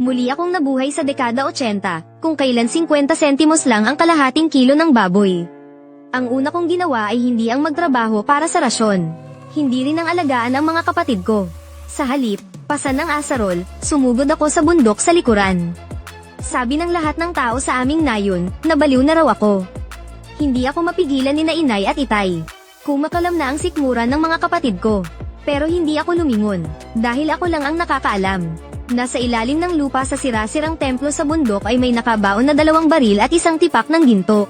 Muli akong nabuhay sa dekada 80, kung kailan 50 sentimos lang ang kalahating kilo ng baboy. Ang una kong ginawa ay hindi ang magtrabaho para sa rasyon. Hindi rin ang alagaan ang mga kapatid ko. Sa halip, pasan ng asarol, sumugod ako sa bundok sa likuran. Sabi ng lahat ng tao sa aming nayon, nabaliw na raw ako. Hindi ako mapigilan ni na inay at itay. Kumakalam na ang sikmuran ng mga kapatid ko. Pero hindi ako lumingon, dahil ako lang ang nakakaalam. Nasa ilalim ng lupa sa sirasirang templo sa bundok ay may nakabaon na 2 baril at isang tipak ng ginto.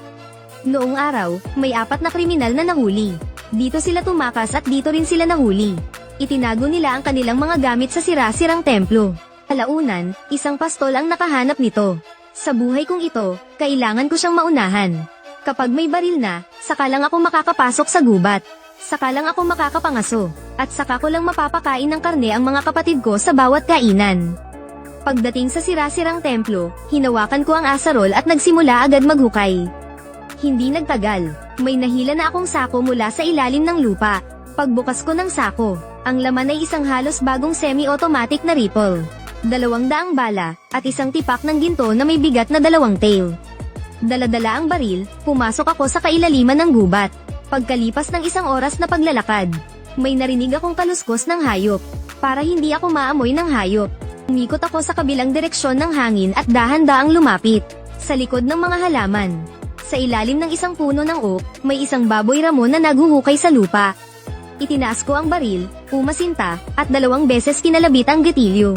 Noong araw, may 4 na kriminal na nahuli. Dito sila tumakas at dito rin sila nahuli. Itinago nila ang kanilang mga gamit sa sirasirang templo. Alaunan, isang pastol ang nakahanap nito. Sa buhay kong ito, kailangan ko siyang maunahan. Kapag may baril na, saka lang ako makakapasok sa gubat. Saka lang ako makakapangaso, at saka ko lang mapapakain ng karne ang mga kapatid ko sa bawat kainan. Pagdating sa sirasirang templo, hinawakan ko ang asarol at nagsimula agad maghukay. Hindi nagtagal, may nahila na akong sako mula sa ilalim ng lupa. Pagbukas ko ng sako, ang laman ay isang halos bagong semi-automatic na rifle, 200 bala, at isang tipak ng ginto na may bigat na 2 tail. Dala-dala ang baril, pumasok ako sa kailaliman ng gubat. Pagkalipas ng 1 oras na paglalakad, may narinig akong kaluskos ng hayop. Para hindi ako maamoy ng hayop, umikot ako sa kabilang direksyon ng hangin at dahan-daang lumapit. Sa likod ng mga halaman, sa ilalim ng isang puno ng oak, may isang baboy ramon na naghuhukay sa lupa. Itinaas ko ang baril, umasinta, at 2 beses kinalabit ang gatilyo.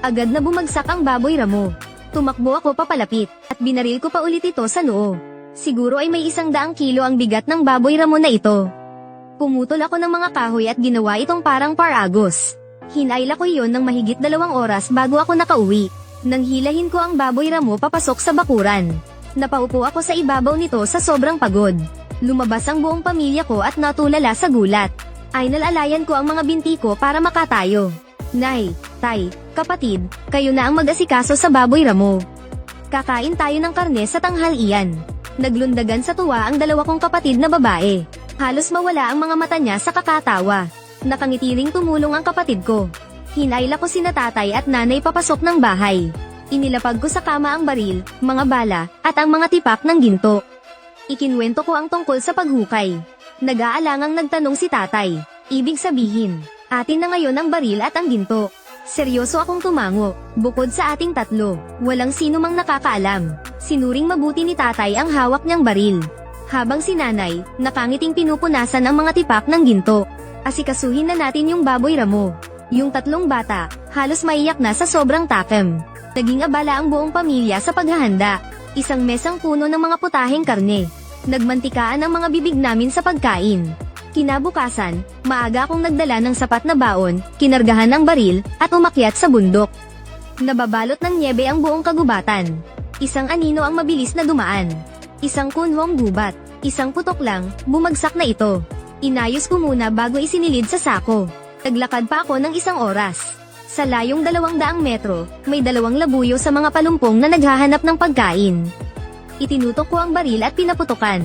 Agad na bumagsak ang baboy ramo. Tumakbo ako papalapit, at binaril ko pa ulit ito sa noo. Siguro ay may 100 kilo ang bigat ng baboy ramo na ito. Pumutol ako ng mga kahoy at ginawa itong parang paragos. Hinayla ko iyon ng mahigit 2 oras bago ako nakauwi. Nang hilahin ko ang baboy ramo papasok sa bakuran. Napaupo ako sa ibabaw nito sa sobrang pagod. Lumabas ang buong pamilya ko at natulala sa gulat. Ay nalalayan ko ang mga binti ko para makatayo. Nay, tay, kapatid, kayo na ang mag-asikaso sa baboy ramo. Kakain tayo ng karne sa tanghalian. Naglundagan sa tuwa ang 2 kong kapatid na babae. Halos mawala ang mga mata niya sa kakatawa. Nakangitiring tumulong ang kapatid ko. Hinayla ko sina tatay at nanay papasok ng bahay. Inilapag ko sa kama ang baril, mga bala, at ang mga tipak ng ginto. Ikinwento ko ang tungkol sa paghukay. Nag-aalangang nagtanong si tatay. Ibig sabihin, atin na ngayon ang baril at ang ginto. Seryoso akong tumango. Bukod sa ating 3, walang sino mang nakakaalam. Sinuring mabuti ni tatay ang hawak niyang baril. Habang si nanay, nakangiting pinupunasan ang mga tipak ng ginto. Asikasuhin na natin yung baboy ramo. Yung 3 bata, halos maiyak na sa sobrang takam. Naging abala ang buong pamilya sa paghahanda. Isang mesang puno ng mga putaheng karne. Nagmantikaan ang mga bibig namin sa pagkain. Kinabukasan, maaga akong nagdala ng sapat na baon, kinargahan ng baril, at umakyat sa bundok. Nababalot ng niebe ang buong kagubatan. Isang anino ang mabilis na dumaan. Isang kunhong gubat. Isang putok lang, bumagsak na ito. Inayos ko muna bago isinilid sa sako. Naglakad pa ako ng 1 oras. Sa layong 200 metro, may 2 labuyo sa mga palumpong na naghahanap ng pagkain. Itinutok ko ang baril at pinaputokan.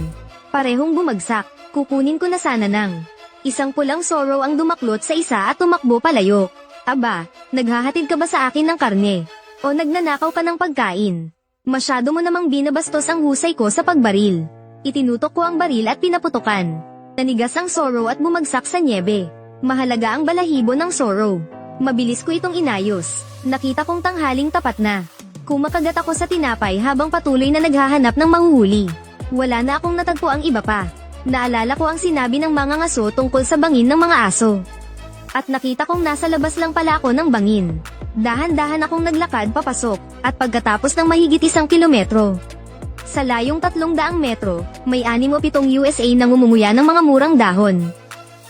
Parehong bumagsak. Kukunin ko na sana nang. Isang pulang sorrow ang dumaklot sa isa at tumakbo palayo. Aba, naghahatid ka ba sa akin ng karne? O nagnanakaw ka ng pagkain? Masyado mo namang binabastos ang husay ko sa pagbaril. Itinutok ko ang baril at pinaputokan. Nanigas ang sorrow at bumagsak sa niebe. Mahalaga ang balahibo ng sorrow. Mabilis ko itong inayos. Nakita kong tanghaling tapat na. Kumakagat ako sa tinapay habang patuloy na naghahanap ng mahuhuli. Wala na akong natagpo ang iba pa. Naalala ko ang sinabi ng mga ngaso tungkol sa bangin ng mga aso. At nakita kong nasa labas lang pala ako ng bangin. Dahan-dahan akong naglakad papasok, at pagkatapos ng mahigit 1 kilometro. Sa layong 300 metro, may 6 o 7 USA na ngumumuya ng mga murang dahon.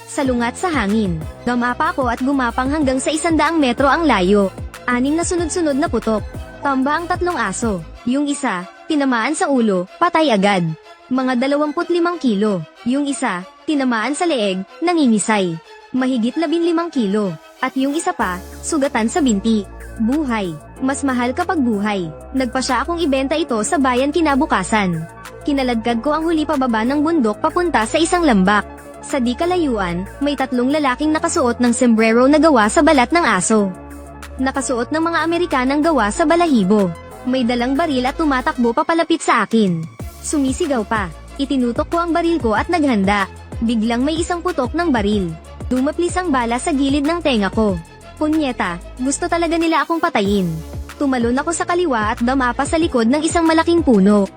Salungat sa hangin, dumapa ako at gumapang hanggang sa 100 metro ang layo. 6 na sunod-sunod na putok. Tamba ang 3 aso. Yung isa, tinamaan sa ulo, patay agad. Mga 25 kilo. Yung isa, tinamaan sa leeg, nangingisay. Mahigit 15 kilo. At yung isa pa, sugatan sa binti. Buhay. Mas mahal kapag buhay. Nagpa siya akong ibenta ito sa bayan kinabukasan. Kinaladkad ko ang huli pababa ng bundok papunta sa isang lambak. Sa di kalayuan, may 3 lalaking nakasuot ng sombrero na gawa sa balat ng aso. Nakasuot ng mga Amerikanang gawa sa balahibo. May dalang baril at tumatakbo papalapit sa akin. Sumisigaw pa. Itinutok ko ang baril ko at naghanda. Biglang may isang putok ng baril. Dumaplis ang bala sa gilid ng tenga ko. Punyeta, gusto talaga nila akong patayin. Tumalon ako sa kaliwa at damapa sa likod ng isang malaking puno.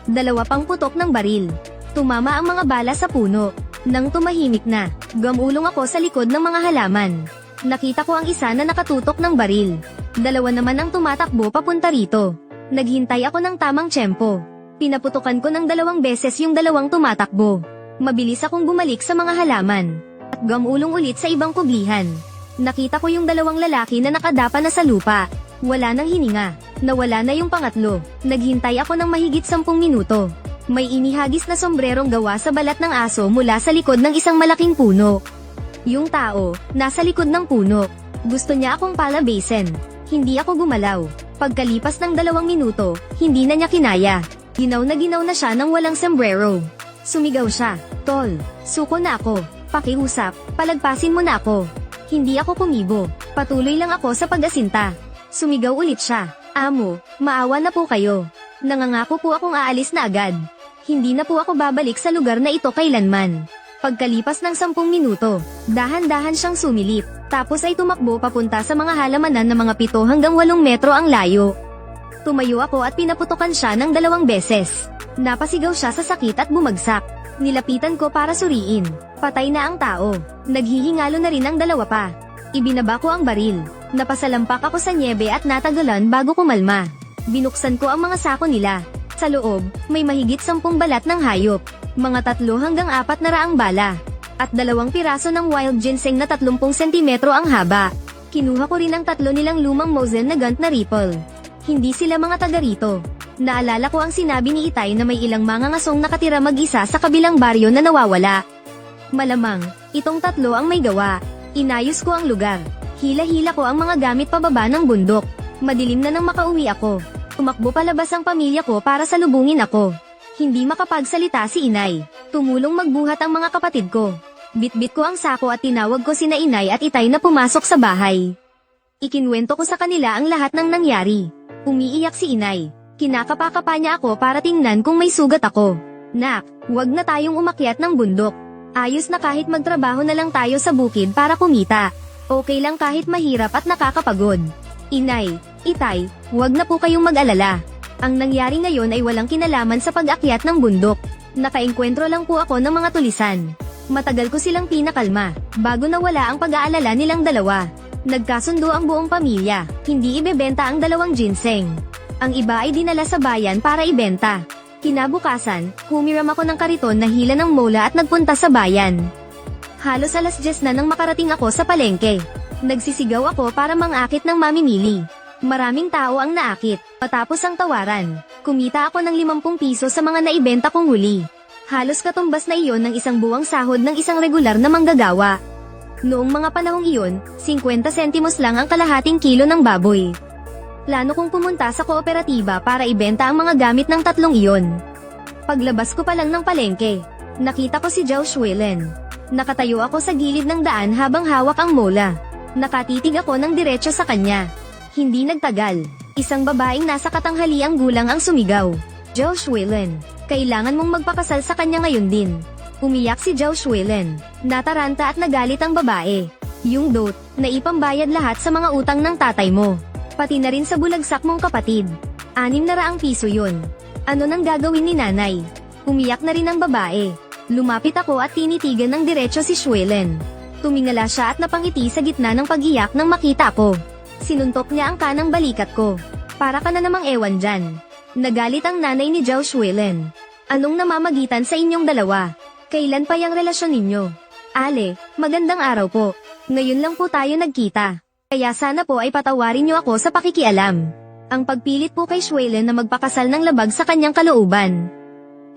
Dalawa pang putok ng baril. Tumama ang mga bala sa puno. Nang tumahimik na, gamulong ako sa likod ng mga halaman. Nakita ko ang isa na nakatutok ng baril. Dalawa naman ang tumatakbo papunta rito. Naghintay ako ng tamang tiyempo. Pinaputukan ko ng 2 beses yung dalawang tumatakbo. Mabilis akong bumalik sa mga halaman. At gamulong ulit sa ibang kublihan. Nakita ko yung 2 lalaki na nakadapa na sa lupa. Wala nang hininga. Nawala na yung pangatlo. Naghintay ako ng mahigit 10 minuto. May inihagis na sombrerong gawa sa balat ng aso mula sa likod ng isang malaking puno. Yung tao, nasa likod ng puno. Gusto niya akong palabasin. Hindi ako gumalaw. Pagkalipas ng 2 minuto, hindi na niya kinaya. Ginaw na siya ng walang sombrero. Sumigaw siya, "Tol, suko na ako. Pakiusap, palagpasin mo na ako." Hindi ako kumibo. Patuloy lang ako sa pag-asinta. Sumigaw ulit siya, "Amo, maawa na po kayo. Nangangako po akong aalis na agad. Hindi na po ako babalik sa lugar na ito kailanman." Pagkalipas ng 10 minuto, dahan-dahan siyang sumilip, tapos ay tumakbo papunta sa mga halamanan na mga 7 hanggang 8 metro ang layo. Tumayo ako at pinaputokan siya ng 2 beses. Napasigaw siya sa sakit at bumagsak. Nilapitan ko para suriin. Patay na ang tao. Naghihingalo na rin ang 2 pa. Ibinaba ko ang baril. Napasalampak ako sa niebe at natagalan bago kumalma. Binuksan ko ang mga sako nila. Sa loob, may mahigit 10 balat ng hayop. Mga 3 hanggang 4 na raang bala. At 2 piraso ng wild ginseng na 30 sentimetro ang haba. Kinuha ko rin ang 3 nilang lumang Mosin na gun na rifle. Hindi sila mga taga rito. Naalala ko ang sinabi ni Itay na may ilang mga ngasong nakatira mag-isa sa kabilang baryo na nawawala. Malamang, itong 3 ang may gawa. Inayos ko ang lugar. Hila-hila ko ang mga gamit pababa ng bundok. Madilim na nang makauwi ako. Tumakbo palabas ang pamilya ko para salubungin ako. Hindi makapagsalita si Inay. Tumulong magbuhat ang mga kapatid ko. Bitbit ko ang sako at tinawag ko sina Inay at Itay na pumasok sa bahay. Ikinwento ko sa kanila ang lahat ng nangyari. Umiiyak si Inay. Kinakapa-kapa niya ako para tingnan kung may sugat ako. "Nak, wag na tayong umakyat ng bundok. Ayos na kahit magtrabaho na lang tayo sa bukid para kumita. Okay lang kahit mahirap at nakakapagod." "Inay, Itay, wag na po kayong mag-alala. Ang nangyari ngayon ay walang kinalaman sa pag-akyat ng bundok. Nakaengkwentro lang po ako ng mga tulisan. Matagal ko silang pinakalma, bago nawala ang pag-aalala nilang 2. Nagkasundo ang buong pamilya, hindi ibebenta ang 2 ginseng. Ang iba ay dinala sa bayan para ibenta. Kinabukasan, humiram ako ng kariton na hila ng mola at nagpunta sa bayan. Halos alas 10 na nang makarating ako sa palengke. Nagsisigaw ako para mangakit ng mamimili. Maraming tao ang naakit. Matapos ang tawaran, kumita ako ng 50 piso sa mga naibenta kong huli. Halos katumbas na iyon ng isang buwang sahod ng isang regular na manggagawa. Noong mga panahong iyon, 50 sentimos lang ang kalahating kilo ng baboy. Plano kong pumunta sa kooperatiba para ibenta ang mga gamit ng 3 iyon. Paglabas ko pa lang ng palengke, nakita ko si Zhao Shuilen. Nakatayo ako sa gilid ng daan habang hawak ang mola. Nakatitig ako ng diretso sa kanya. Hindi nagtagal, isang babaeng nasa katanghaliang gulang ang sumigaw. "Zhao Shuilen, kailangan mong magpakasal sa kanya ngayon din." Umiyak si Zhao Shuilen. Nataranta at nagalit ang babae. "Yung dote, naipambayad lahat sa mga utang ng tatay mo. Pati na rin sa bulagsak mong kapatid. 600 piso yun. Ano nang gagawin ni nanay?" Umiyak na rin ang babae. Lumapit ako at tinitigan ng diretso si Shuilen. Tumingala siya at napangiti sa gitna ng pag-iyak nang makita ko. Sinuntok niya ang kanang balikat ko. "Para ka na namang ewan dyan." Nagalit ang nanay ni Zhao Shuilen. "Anong namamagitan sa inyong 2? Kailan pa yung relasyon ninyo?" "Ale, magandang araw po. Ngayon lang po tayo nagkita. Kaya sana po ay patawarin niyo ako sa pakikialam." Ang pagpilit po kay Shuilen na magpakasal ng labag sa kanyang kalooban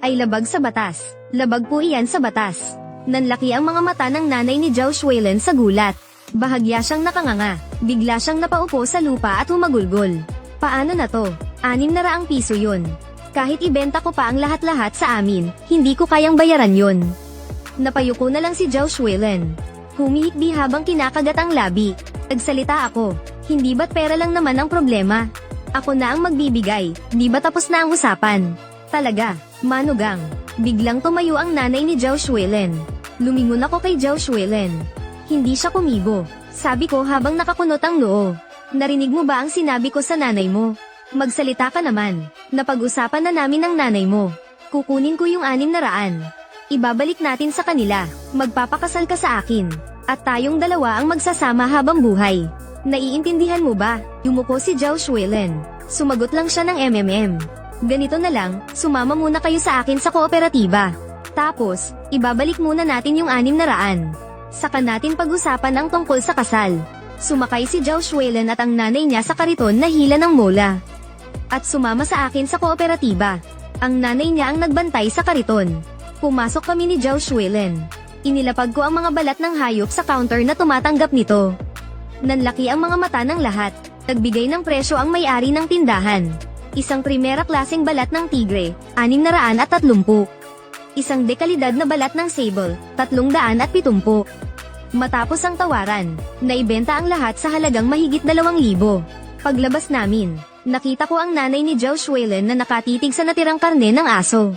ay labag sa batas. Labag po iyan sa batas. Nanlaki ang mga mata ng nanay ni Zhao Shuilen sa gulat. Bahagya siyang nakanganga. Bigla siyang napaupo sa lupa at humagulgol. "Paano na to? 600 piso yun. Kahit ibenta ko pa ang lahat-lahat sa amin, hindi ko kayang bayaran yun." Napayuko na lang si Zhao Shuilen. Humihikbi habang kinakagat ang labi. Nagsalita ako. Hindi ba't pera lang naman ang problema? Ako na ang magbibigay, di ba tapos na ang usapan? Talaga, manugang. Biglang tumayo ang nanay ni Zhao Shuilen. Lumingon ako kay Zhao Shuilen. Hindi siya kumibo. Sabi ko habang nakakunot ang noo. Narinig mo ba ang sinabi ko sa nanay mo? Magsalita ka naman. Napag-usapan na namin ng nanay mo. Kukunin ko yung 600. Ibabalik natin sa kanila. Magpapakasal ka sa akin. At tayong dalawa ang magsasama habang buhay. Naiintindihan mo ba? Yumuko si Zhao Shuilen. Sumagot lang siya ng Ganito na lang, sumama muna kayo sa akin sa kooperatiba. Tapos, ibabalik muna natin yung 600. Saka natin pag-usapan ang tungkol sa kasal. Sumakay si Zhao Shuilen at ang nanay niya sa kariton na hila ng mola. At sumama sa akin sa kooperatiba. Ang nanay niya ang nagbantay sa kariton. Pumasok kami ni Zhao Shuilen. Inilapag ko ang mga balat ng hayop sa counter na tumatanggap nito. Nanlaki ang mga mata ng lahat. Nagbigay ng presyo ang may-ari ng tindahan. Isang primera klaseng balat ng tigre, 630. Isang dekalidad na balat ng sable, 370. Matapos ang tawaran, naibenta ang lahat sa halagang mahigit 2,000. Paglabas namin, nakita ko ang nanay ni Zhao Shuilen na nakatitig sa natirang karne ng aso.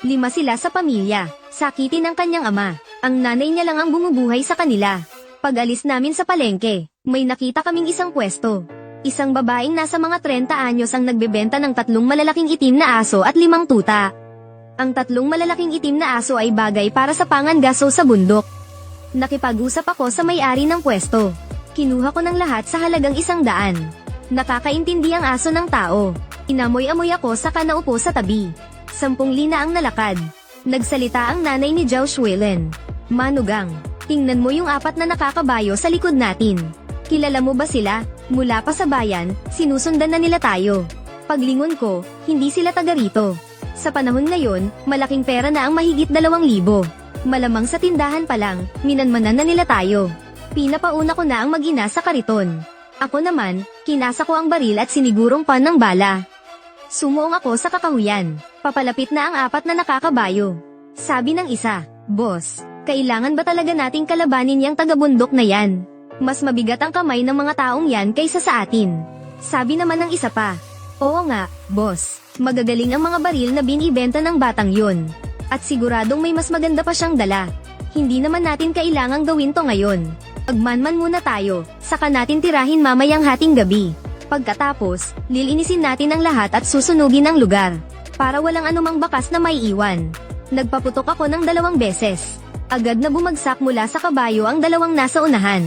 5 sila sa pamilya, sakitin ng kanyang ama. Ang nanay niya lang ang bumubuhay sa kanila. Pag-alis namin sa palengke, may nakita kaming isang pwesto. Isang babaeng nasa mga 30 anyos ang nagbebenta ng 3 malalaking itim na aso at 5 tuta. Ang 3 malalaking itim na aso ay bagay para sa pangangaso sa bundok. Nakipag-usap ako sa may-ari ng pwesto. Kinuha ko ng lahat sa halagang 100. Nakakaintindi ang aso ng tao. Inamoy-amoy ako saka naupo sa tabi. 10 lina ang nalakad. Nagsalita ang nanay ni Zhao Shuilen. Manugang, tingnan mo yung 4 na nakakabayo sa likod natin. Kilala mo ba sila? Mula pa sa bayan, sinusundan na nila tayo. Paglingon ko, hindi sila taga rito. Sa panahon ngayon, malaking pera na ang mahigit 2,000. Malamang sa tindahan pa lang, minanmanan na nila tayo. Pinapauna ko na ang mag-ina sa kariton. Ako naman, kinasa ko ang baril at sinigurong pan ng bala. Sumuong ako sa kakahuyan. Papalapit na ang 4 na nakakabayo. Sabi ng isa, "Boss, kailangan ba talaga nating kalabanin yang taga-bundok na yan? Mas mabigat ang kamay ng mga taong yan kaysa sa atin." Sabi naman ng isa pa, "Oo nga, boss. Magagaling ang mga baril na binibenta ng batang yun. At siguradong may mas maganda pa siyang dala. Hindi naman natin kailangang gawin to ngayon. Magmanman muna tayo, saka natin tirahin mamayang hating gabi. Pagkatapos, lilinisin natin ang lahat at susunugin ang lugar. Para walang anumang bakas na may iwan." Nagpaputok ako ng 2 beses. Agad na bumagsak mula sa kabayo ang 2 nasa unahan.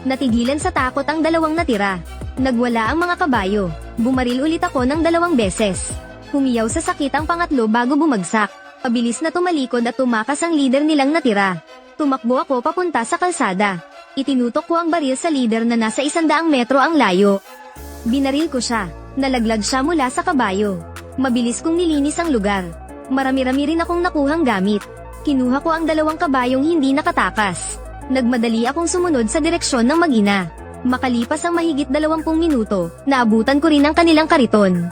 Natigilan sa takot ang 2 natira. Nagwala ang mga kabayo. Bumaril ulit ako ng 2 beses. Humiyaw sa sakit ang pangatlo bago bumagsak. Pabilis na tumalikod at tumakas ang leader nilang natira. Tumakbo ako papunta sa kalsada. Itinutok ko ang baril sa leader na nasa 100 metro ang layo. Binaril ko siya. Nalaglag siya mula sa kabayo. Mabilis kong nilinis ang lugar. Marami-rami rin akong nakuhang gamit. Kinuha ko ang 2 kabayong hindi nakatakas. Nagmadali akong sumunod sa direksyon ng mag-ina. Makalipas ang mahigit 20 minuto, naabutan ko rin ang kanilang kariton.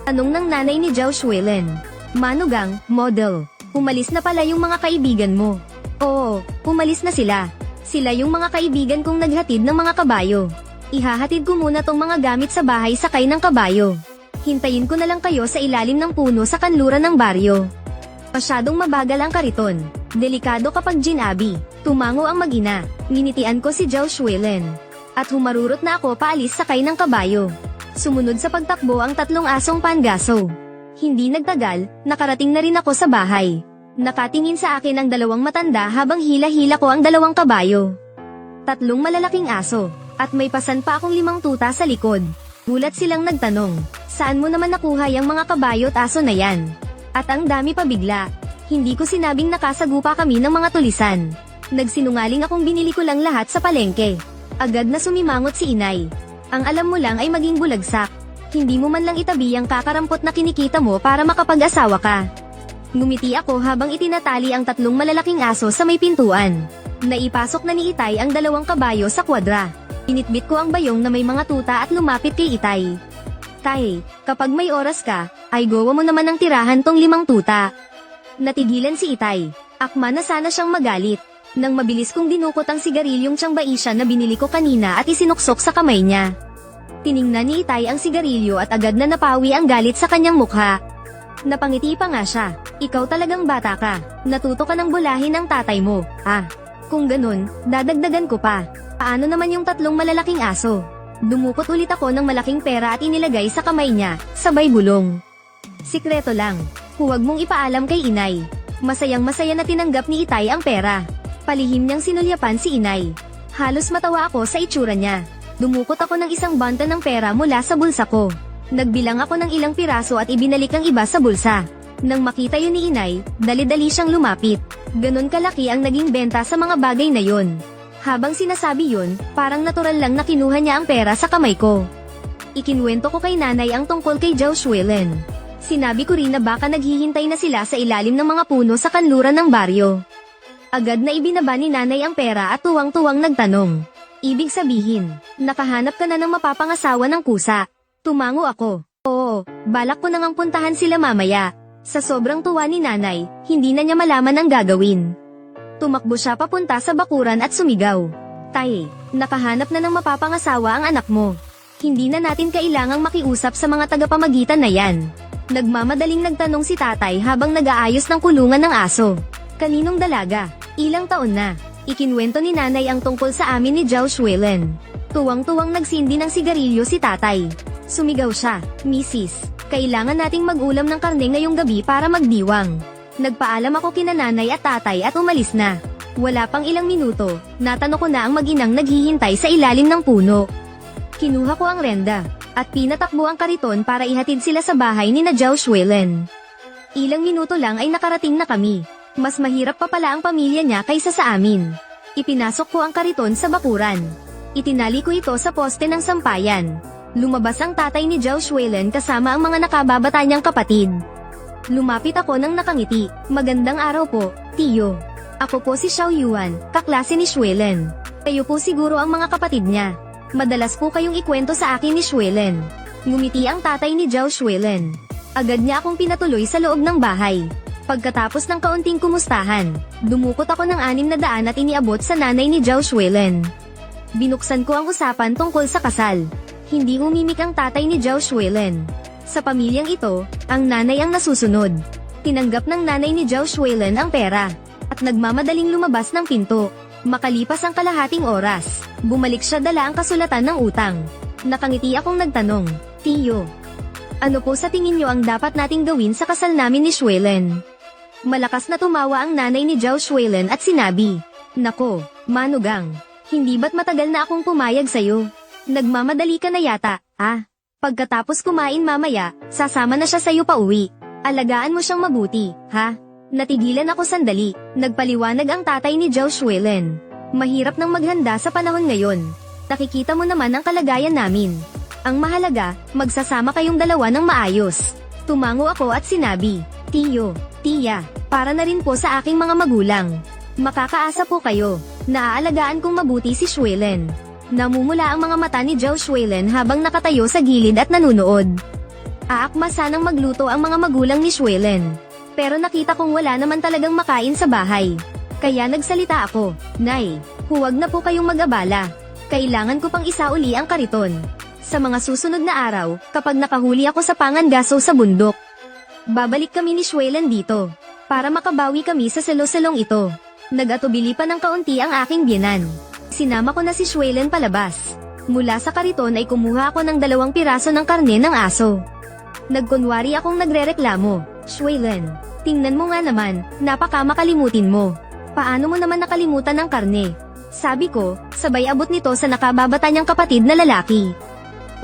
Tanong ng nanay ni Zhao Shuilen. "Manugang, model, umalis na pala yung mga kaibigan mo." "Oo, umalis na sila. Sila yung mga kaibigan kong naghatid ng mga kabayo. Ihahatid ko muna tong mga gamit sa bahay sakay ng kabayo. Hintayin ko na lang kayo sa ilalim ng puno sa kanluran ng baryo." Masyadong mabagal ang kariton. Delikado kapag ginabi. Tumango ang mag-ina. Nginitian ko si Zhao Shuilen. At humarurot na ako paalis sakay ng kabayo. Sumunod sa pagtakbo ang 3 asong pangaso. Hindi nagtagal, nakarating na rin ako sa bahay. Nakatingin sa akin ang 2 matanda habang hila-hila ko ang 2 kabayo. 3 malalaking aso, at may pasan pa akong 5 tuta sa likod. Gulat silang nagtanong, "Saan mo naman nakuha yung mga kabayo at aso na yan?" At ang dami pa bigla. Hindi ko sinabing nakasagupa kami ng mga tulisan. Nagsinungaling akong binili ko lang lahat sa palengke. Agad na sumimangot si inay. "Ang alam mo lang ay maging bulagsak. Hindi mo man lang itabi ang kakarampot na kinikita mo para makapag-asawa ka." Ngumiti ako habang itinatali ang 3 malalaking aso sa may pintuan. Naipasok na ni Itay ang 2 kabayo sa kwadra. Initbit ko ang bayong na may mga tuta at lumapit kay Itay. "Tay, kapag may oras ka, ay gawa mo naman ng tirahan tong 5 tuta." Natigilan si Itay. Akma na sana siyang magalit. Nang mabilis kong dinukot ang sigarilyong tiyangbaisya na binili ko kanina at isinuksok sa kamay niya. Tiningnan ni Itay ang sigarilyo at agad na napawi ang galit sa kanyang mukha. Napangiti pa nga siya. Ikaw talagang bata ka. Natuto ka ng bulahin ng tatay mo. Kung ganun, dadagdagan ko pa. Paano naman yung 3 malalaking aso? Dumukot ulit ako ng malaking pera at inilagay sa kamay niya, sabay bulong. Sikreto lang. Huwag mong ipaalam kay inay. Masayang-masaya na tinanggap ni Itay ang pera. Palihim niyang sinulyapan si inay. Halos matawa ako sa itsura niya. Dumukot ako ng isang banta ng pera mula sa bulsa ko. Nagbilang ako ng ilang piraso at ibinalik ang iba sa bulsa. Nang makita yun ni inay, dali-dali siyang lumapit. Ganon kalaki ang naging benta sa mga bagay na yon. Habang sinasabi yun, parang natural lang na kinuha niya ang pera sa kamay ko. Ikinwento ko kay nanay ang tungkol kay Zhao Shuilin. Sinabi ko rin na baka naghihintay na sila sa ilalim ng mga puno sa kanluran ng baryo. Agad na ibinaba ni nanay ang pera at tuwang-tuwang nagtanong. Ibig sabihin, nakahanap ka na ng mapapangasawa ng kusa. Tumango ako. Oo, balak ko nang puntahan sila mamaya. Sa sobrang tuwa ni nanay, hindi na niya malaman ang gagawin. Tumakbo siya papunta sa bakuran at sumigaw. Tay, nakahanap na ng mapapangasawa ang anak mo. Hindi na natin kailangang makiusap sa mga tagapamagitan na yan. Nagmamadaling nagtanong si tatay habang nag-aayos ng kulungan ng aso. Kaninong dalaga? Ilang taon na? Ikinwento ni nanay ang tungkol sa amin ni Zhao Shuilin. Tuwang-tuwang nagsindi ng sigarilyo si tatay. Sumigaw siya, Mrs. Kailangan nating mag-ulam ng karne ngayong gabi para magdiwang. Nagpaalam ako kina nanay at tatay at umalis na. Wala pang ilang minuto, natanong ko na ang mag-inang naghihintay sa ilalim ng puno. Kinuha ko ang renda, at pinatakbo ang kariton para ihatid sila sa bahay ni na Zhao Shuilin. Ilang minuto lang ay nakarating na kami. Mas mahirap pa pala ang pamilya niya kaysa sa amin. Ipinasok ko ang kariton sa bakuran. Itinali ko ito sa poste ng sampayan. Lumabas ang tatay ni Zhao Shuilin kasama ang mga nakababata niyang kapatid. Lumapit ako nang nakangiti. Magandang araw po, tiyo. Ako po si Xiao Yuan, kaklase ni Shuilin. Kayo po siguro ang mga kapatid niya. Madalas po kayong ikwento sa akin ni Shuilin. Ngumiti ang tatay ni Zhao Shuilin. Agad niya akong pinatuloy sa loob ng bahay. Pagkatapos ng kaunting kumustahan, dumukot ako ng 600 at iniabot sa nanay ni Zhao Shuilin. Binuksan ko ang usapan tungkol sa kasal. Hindi umimik ang tatay ni Zhao Shuilin. Sa pamilyang ito, ang nanay ang nasusunod. Tinanggap ng nanay ni Zhao Shuilin ang pera, at nagmamadaling lumabas ng pinto. Makalipas ang kalahating oras, bumalik siya dala ang kasulatan ng utang. Nakangiti akong nagtanong, Tiyo, ano po sa tingin niyo ang dapat nating gawin sa kasal namin ni Shuilin? Malakas na tumawa ang nanay ni Zhao Shuilin at sinabi, Nako, manugang, hindi ba't matagal na akong pumayag sa'yo? Nagmamadali ka na yata, Pagkatapos kumain mamaya, sasama na siya sa'yo pa uwi. Alagaan mo siyang mabuti, ha? Natigilan ako sandali, nagpaliwanag ang tatay ni Zhao Shuilin. Mahirap nang maghanda sa panahon ngayon. Nakikita mo naman ang kalagayan namin. Ang mahalaga, magsasama kayong dalawa ng maayos. Tumango ako at sinabi, Tiyo, Tiya, para na rin po sa aking mga magulang. Makakaasa po kayo, naaalagaan kong mabuti si Shuilin. Namumula ang mga mata ni Zhao Shuilin habang nakatayo sa gilid at nanunood. Aakma sanang magluto ang mga magulang ni Shuilin. Pero nakita kong wala naman talagang makain sa bahay. Kaya nagsalita ako, Nay, huwag na po kayong mag-abala. Kailangan ko pang isa uli ang kariton. Sa mga susunod na araw, kapag nakahuli ako sa pangangaso sa bundok, babalik kami ni Shuilin dito, para makabawi kami sa salo-salong ito. Nag-atubili pa ng kaunti ang aking biyenan. Sinama ko na si Shuilin palabas. Mula sa kariton ay kumuha ako ng 2 piraso ng karne ng aso. Nagkunwari akong nagrereklamo, Shuilin, tingnan mo nga naman, napaka makalimutin mo. Paano mo naman nakalimutan ang karne? Sabi ko, sabay abot nito sa nakababata niyang kapatid na lalaki.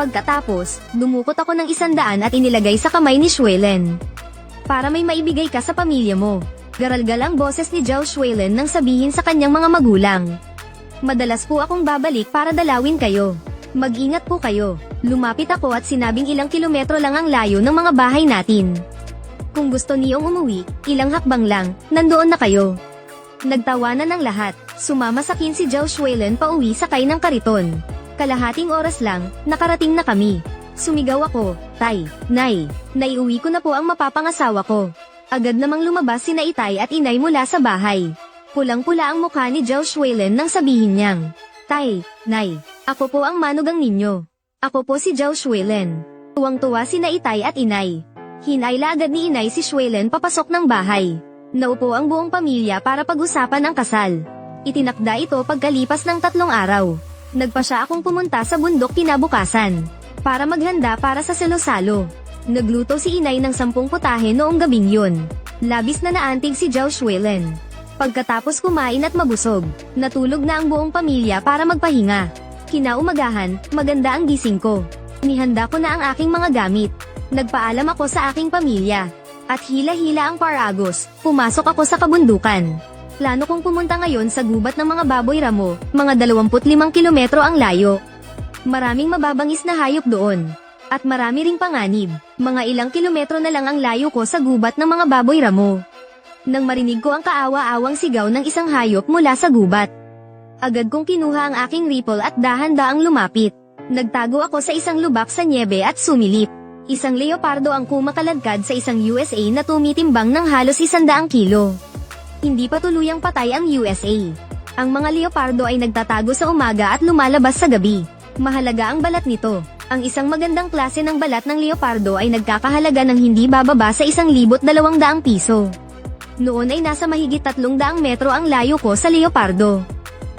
Pagkatapos, dumukot ako ng 100 at inilagay sa kamay ni Shuilin. Para may maibigay ka sa pamilya mo. Garalgal ang boses ni Zhao Shuilin nang sabihin sa kanyang mga magulang. Madalas po akong babalik para dalawin kayo. Mag-ingat po kayo. Lumapit ako at sinabing ilang kilometro lang ang layo ng mga bahay natin. Kung gusto niyong umuwi, ilang hakbang lang, nandoon na kayo. Nagtawanan ng lahat, sumama sa akin si Zhao Shuilin pauwi sakay ng kariton. Kalahating oras lang, nakarating na kami. Sumigaw ako, Tay, Nay, naiuwi ko na po ang mapapangasawa ko. Agad namang lumabas sina Itay at Inay mula sa bahay. Pulang-pula ang mukha ni Zhao Shuilin nang sabihin niyang, Tay, Nay, ako po ang manugang ninyo. Ako po si Zhao Shuilen. Tuwang-tuwa sina Itay at Inay. Hinayla agad ni Inay si Shuilen papasok ng bahay. Naupo ang buong pamilya para pag-usapan ang kasal. Itinakda ito pagkalipas ng 3 araw. Nagpa siya akong pumunta sa bundok kinabukasan para maghanda para sa salo-salo. Nagluto si Inay ng 10 putahe noong gabing yun. Labis na naantig si Zhao Shuilen. Pagkatapos kumain at mabusog, natulog na ang buong pamilya para magpahinga. Kinaumagahan, maganda ang gising ko. Nihanda ko na ang aking mga gamit. Nagpaalam ako sa aking pamilya. At hila-hila ang Paragos, pumasok ako sa kabundukan. Plano kong pumunta ngayon sa gubat ng mga baboy ramo, mga 25 kilometro ang layo. Maraming mababangis na hayop doon. At marami ring panganib, mga ilang kilometro na lang ang layo ko sa gubat ng mga baboy ramo. Nang marinig ko ang kaawa-awang sigaw ng isang hayop mula sa gubat, agad kong kinuha ang aking rifle at dahan-daang lumapit. Nagtago ako sa isang lubak sa niebe at sumilip. Isang leopardo ang kumakaladkad sa isang USA na tumitimbang ng halos 100 kilo. Hindi pa tuluyang patay ang USA. Ang mga leopardo ay nagtatago sa umaga at lumalabas sa gabi. Mahalaga ang balat nito. Ang isang magandang klase ng balat ng leopardo ay nagkakahalaga ng hindi bababa sa 1,200 piso. Noon ay nasa mahigit 300 metro ang layo ko sa leopardo.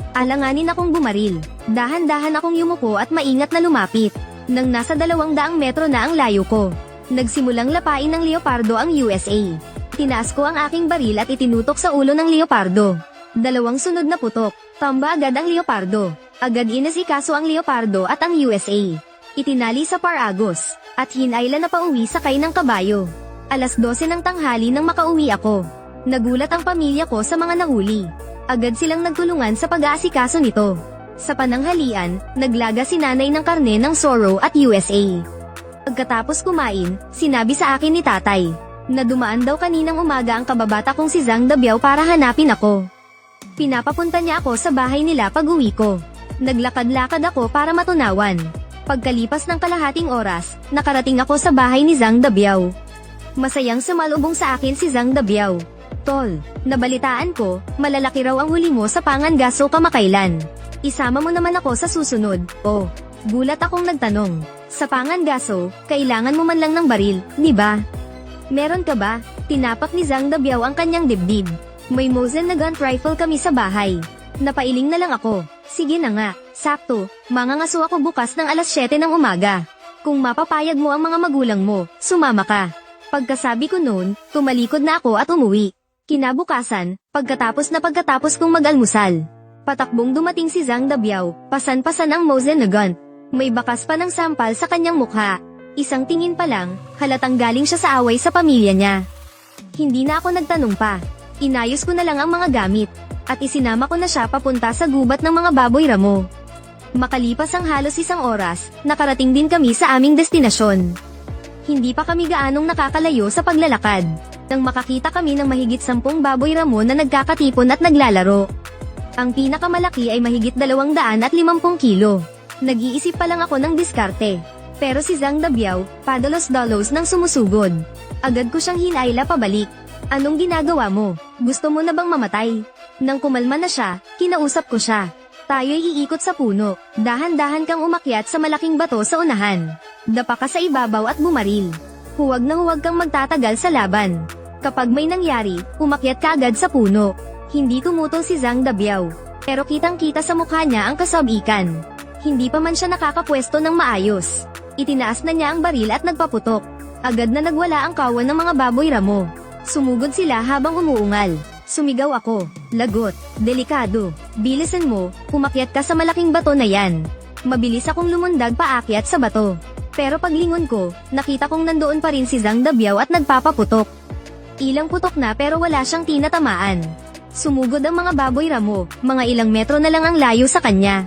Alanganin akong bumaril. Dahan-dahan akong yumuko at maingat na lumapit. Nang nasa 200 metro na ang layo ko, nagsimulang lapain ng leopardo ang USA. Tinaas ko ang aking baril at itinutok sa ulo ng leopardo. 2 sunod na putok, tamba agad ang leopardo. Agad inasikaso ang leopardo at ang USA. Itinali sa Paragos, at hinayla na pauwi sakay ng kabayo. 12:00 ng tanghali nang makauwi ako. Nagulat ang pamilya ko sa mga nahuli. Agad silang nagtulungan sa pag-aasikaso nito. Sa pananghalian, naglaga si nanay ng karne ng Zorro at USA. Pagkatapos kumain, sinabi sa akin ni tatay, na dumaan daw kaninang umaga ang kababata kong si Zhang Dabiao para hanapin ako. Pinapapunta niya ako sa bahay nila pag-uwi ko. Naglakad-lakad ako para matunawan. Pagkalipas ng kalahating oras, nakarating ako sa bahay ni Zhang Dabiao. Masayang sumalubong sa akin si Zhang Dabiao. Tol, nabalitaan ko, malalaki raw ang huli mo sa Pangangaso kamakailan. Isama mo naman ako sa susunod. Oh, gulat akong nagtanong. Sa Pangangaso, kailangan mo man lang ng baril, di ba? Meron ka ba? Tinapak ni Zhang Dabiao ang kanyang dibdib. May Mosin na gun rifle kami sa bahay. Napailing na lang ako. Sige na nga, sakto, mangangaso ako bukas ng 7:00 ng umaga. Kung mapapayag mo ang mga magulang mo, sumama ka. Pagkasabi ko noon, tumalikod na ako at umuwi. Kinabukasan, pagkatapos kong mag-almusal, patakbong dumating si Zhang Dabiao, pasan-pasan ang Mosin na gun. May bakas pa ng sampal sa kanyang mukha. Isang tingin pa lang, halatang galing siya sa away sa pamilya niya. Hindi na ako nagtanong pa. Inayos ko na lang ang mga gamit, at isinama ko na siya papunta sa gubat ng mga baboy ramo. Makalipas ang halos 1 oras, nakarating din kami sa aming destinasyon. Hindi pa kami gaanong nakakalayo sa paglalakad, nang makakita kami ng mahigit 10 baboy ramo na nagkakatipon at naglalaro. Ang pinakamalaki ay mahigit 250 kilo. Nag-iisip pa lang ako ng diskarte. Pero si Zhang Dabiao, padalos-dalos nang sumusugod. Agad ko siyang hinayla pabalik. Anong ginagawa mo? Gusto mo na bang mamatay? Nang kumalma na siya, kinausap ko siya. Tayo'y iikot sa puno. Dahan-dahan kang umakyat sa malaking bato sa unahan. Dapa ka sa ibabaw at bumaril. Huwag na huwag kang magtatagal sa laban. Kapag may nangyari, umakyat ka agad sa puno. Hindi tumutol si Zhang Dabiao. Pero kitang-kita sa mukha niya ang kasabikan. Hindi pa man siya nakakapwesto ng maayos. Itinaas na niya ang baril at nagpaputok. Agad na nagwala ang kawan ng mga baboy ramo. Sumugod sila habang umuungal. Sumigaw ako, lagot, delikado, bilisan mo, umakyat ka sa malaking bato na yan. Mabilis akong lumundag paakyat sa bato. Pero paglingon ko, nakita kong nandoon pa rin si Zhang Dabiao at nagpapaputok. Ilang putok na pero wala siyang tinatamaan. Sumugod ang mga baboy ramo, mga ilang metro na lang ang layo sa kanya.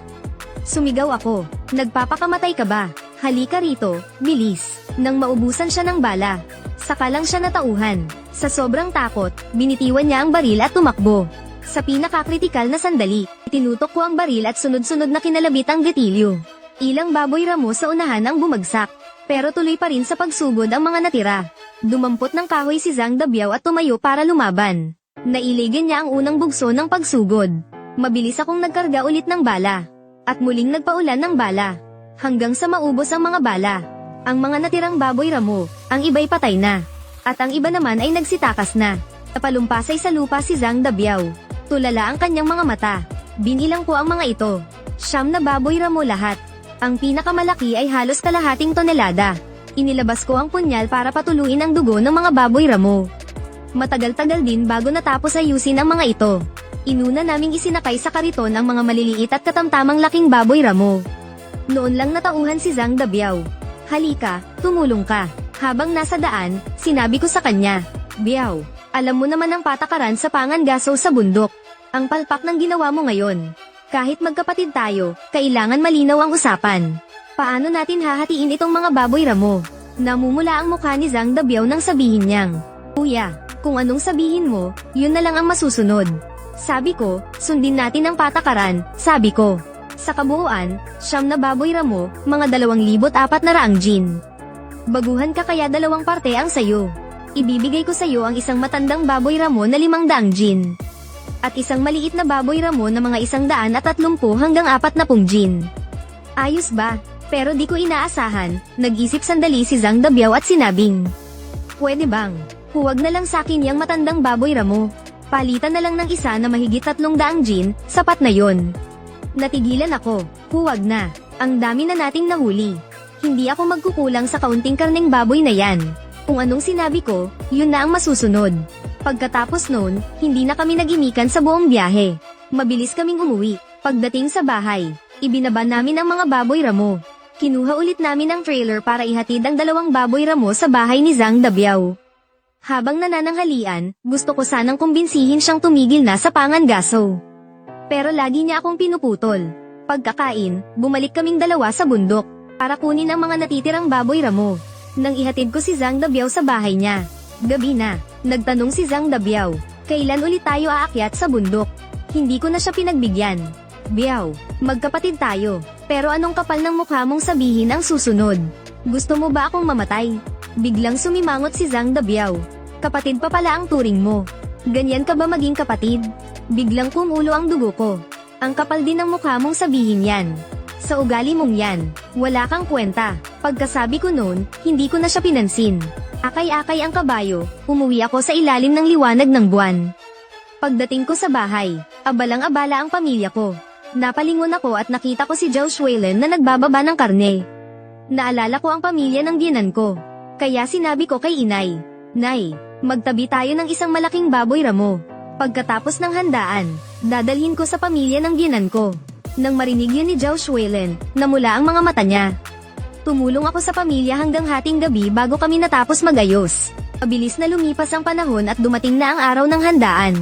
Sumigaw ako, nagpapakamatay ka ba? Halika rito, bilis. Nang maubusan siya ng bala, saka lang siya natauhan. Sa sobrang takot, binitiwan niya ang baril at tumakbo. Sa pinakakritikal na sandali, tinutok ko ang baril at sunod-sunod na kinalabit ang gatilyo. Ilang baboy ramo sa unahan ang bumagsak, pero tuloy pa rin sa pagsugod ang mga natira. Dumampot ng kahoy si Zhang Dabiao at tumayo para lumaban. Nailigan niya ang unang bugso ng pagsugod. Mabilis akong nagkarga ulit ng bala. At muling nagpaulan ng bala. hanggang sa maubos ang mga bala. Ang mga natirang baboy ramo, ang iba'y patay na. At ang iba naman ay nagsitakas na. Napalumpasay sa lupa si Zhang Dabiao. Tulala ang kanyang mga mata. Binilang ko ang mga ito. 9 na baboy ramo lahat. Ang pinakamalaki ay halos kalahating tonelada. Inilabas ko ang punyal para patuluin ang dugo ng mga baboy ramo. Matagal-tagal din bago natapos ayusin ang mga ito. Inuna naming isinakay sa kariton ang mga maliliit at katamtamang laking baboy ramo. Noon lang natauhan si Zhang Dabiao. Halika, tumulong ka. Habang nasa daan, sinabi ko sa kanya, Biao, alam mo naman ang patakaran sa Pangangaso sa bundok. Ang palpak ng ginawa mo ngayon. Kahit magkapatid tayo, kailangan malinaw ang usapan. Paano natin hahatiin itong mga baboy ramo? Namumula ang mukha ni Zhang Dabiao nang sabihin niyang, Kuya, kung anong sabihin mo, yun na lang ang masusunod. Sabi ko, sundin natin ang patakaran, sabi ko. Sa kabuuan, 9 na baboy ramo, mga 2,400 gin. Baguhan ka kaya 2 parte ang sayo. Ibibigay ko sayo ang isang matandang baboy ramo na 500 gin. At isang maliit na baboy ramo na mga 130 hanggang 40 gin. Ayos ba? Pero di ko inaasahan, nag-isip sandali si Zhang Dabiao at sinabing, Pwede bang, huwag na lang sa akin yang matandang baboy ramo. Palitan na lang ng isa na mahigit 300 gin, sapat na yon. Natigilan ako, huwag na, ang dami na nating nahuli. Hindi ako magkukulang sa kaunting karneng baboy na yan. Kung anong sinabi ko, yun na ang masusunod. Pagkatapos noon, hindi na kami nag-imikan sa buong biyahe. Mabilis kaming umuwi. Pagdating sa bahay, ibinaba namin ang mga baboy ramo. Kinuha ulit namin ang trailer para ihatid ang 2 baboy ramo sa bahay ni Zhang Dabiao. Habang nanananghalian, gusto ko sanang kumbinsihin siyang tumigil na sa Pangangaso. Pero lagi niya akong pinuputol. Pagkakain, bumalik kaming 2 sa bundok, para kunin ang mga natitirang baboy ramo. Nang ihatid ko si Zhang Dabiao sa bahay niya. Gabi na, nagtanong si Zhang Dabiao, kailan ulit tayo aakyat sa bundok? Hindi ko na siya pinagbigyan. Biao, magkapatid tayo, pero anong kapal ng mukha mong sabihin ang susunod? Gusto mo ba akong mamatay? Biglang sumimangot si Zhang Dabiao. Kapatid pa pala ang turing mo. Ganyan ka ba maging kapatid? Biglang kumulo ang dugo ko. Ang kapal din ng mukha mong sabihin yan. Sa ugali mong yan, wala kang kwenta. Pagkasabi ko noon, hindi ko na siya pinansin. Akay-akay ang kabayo, umuwi ako sa ilalim ng liwanag ng buwan. Pagdating ko sa bahay, abalang-abala ang pamilya ko. Napalingon ako at nakita ko si Zhao Shuilen na nagbababa ng karne. Naalala ko ang pamilya ng biyenan ko. Kaya sinabi ko kay inay, Nay, magtabi tayo ng isang malaking baboy ramo. Pagkatapos ng handaan, dadalhin ko sa pamilya ng biyenan ko. Nang marinig yun ni Zhao Shuilen, namula ang mga mata niya. Tumulong ako sa pamilya hanggang hating gabi bago kami natapos magayos. Mabilis na lumipas ang panahon at dumating na ang araw ng handaan.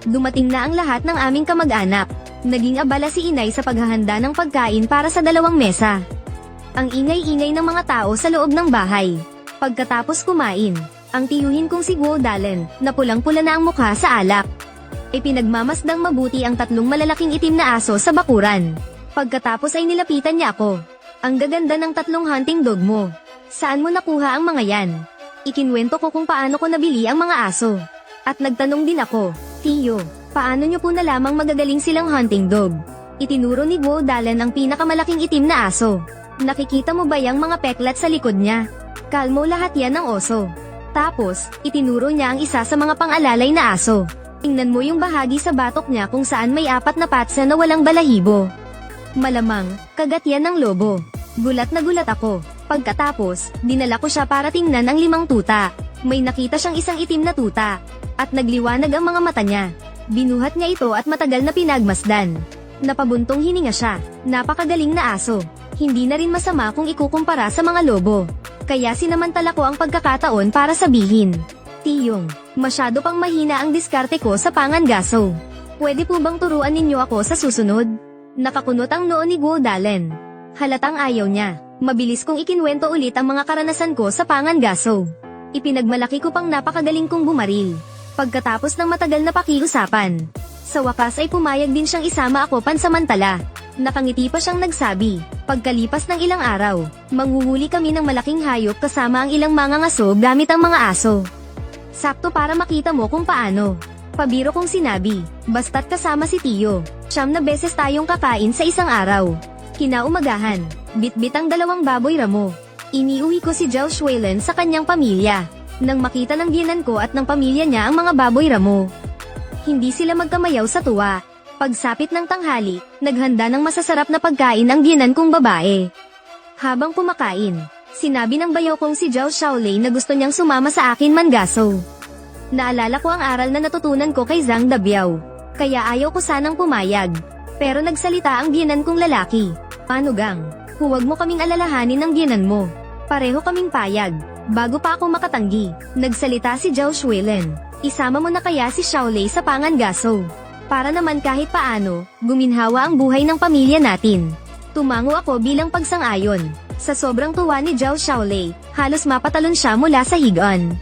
Dumating na ang lahat ng aming kamag-anak. Naging abala si inay sa paghahanda ng pagkain para sa 2 mesa. Ang ingay-ingay ng mga tao sa loob ng bahay. Pagkatapos kumain, ang tiyuhin kong si Guo Dalen, na pulang-pula na ang mukha sa alak. Ipinagmamasdang mabuti ang 3 malalaking itim na aso sa bakuran. Pagkatapos ay nilapitan niya ako. Ang gaganda ng 3 hunting dog mo. Saan mo nakuha ang mga yan? Ikinwento ko kung paano ko nabili ang mga aso. At nagtanong din ako, Tiyo, paano niyo po nalamang magagaling silang hunting dog? Itinuro ni Guo Dalen ang pinakamalaking itim na aso. Nakikita mo ba yung mga peklat sa likod niya? Kalmo lahat yan ng oso. Tapos, itinuro niya ang isa sa mga pang-alalay na aso. Tingnan mo yung bahagi sa batok niya kung saan may 4 na patsa na walang balahibo. Malamang, kagat yan ng lobo. Gulat na gulat ako. Pagkatapos, dinala ko siya para tingnan ang 5 tuta. May nakita siyang isang itim na tuta. At nagliwanag ang mga mata niya. Binuhat niya ito at matagal na pinagmasdan. Napabuntong hininga siya. Napakagaling na aso. Hindi na rin masama kung ikukumpara sa mga lobo. Kaya sinamantala ko ang pagkakataon para sabihin, Tiyong, masyado pang mahina ang diskarte ko sa Pangangaso. Pwede po bang turuan ninyo ako sa susunod? Nakakunot ang noo ni Guo Dalen. Halatang ayaw niya. Mabilis kong ikinwento ulit ang mga karanasan ko sa Pangangaso. Ipinagmalaki ko pang napakagaling kong bumaril. Pagkatapos ng matagal na pakiusapan, sa wakas ay pumayag din siyang isama ako pansamantala. Nakangiti pa siyang nagsabi, pagkalipas ng ilang araw, manghuhuli kami ng malaking hayop kasama ang ilang mangangaso gamit ang mga aso. Sakto para makita mo kung paano. Pabiro kong sinabi, basta't kasama si Tiyo, 9 na beses tayong kakain sa isang araw. Kinaumagahan, Bitbit ang 2 baboy ramo. Iniuwi ko si Zhao Shuilen sa kanyang pamilya. Nang makita ng biyenan ko at ng pamilya niya ang mga baboy ramo, hindi sila magkamayaw sa tuwa. Pagsapit ng tanghali, naghanda ng masasarap na pagkain ang biyenan kong babae. Habang kumakain, sinabi ng bayaw kong si Zhao Shaolei na gusto niyang sumama sa akin mangaso. Naalala ko ang aral na natutunan ko kay Zhang Dabiao, kaya ayaw ko sanang pumayag. Pero nagsalita ang biyenan kong lalaki. Paano gang? Huwag mo kaming alalahanin ng biyenan mo. Pareho kaming payag. Bago pa ako makatanggi, nagsalita si Zhao Shuilen. Isama mo na kaya si Shaolei sa pangangaso. Para naman kahit paano, guminhawa ang buhay ng pamilya natin. Tumango ako bilang pagsang-ayon. Sa sobrang tuwa ni Zhao Shaolei, halos mapatalon siya mula sa higaan.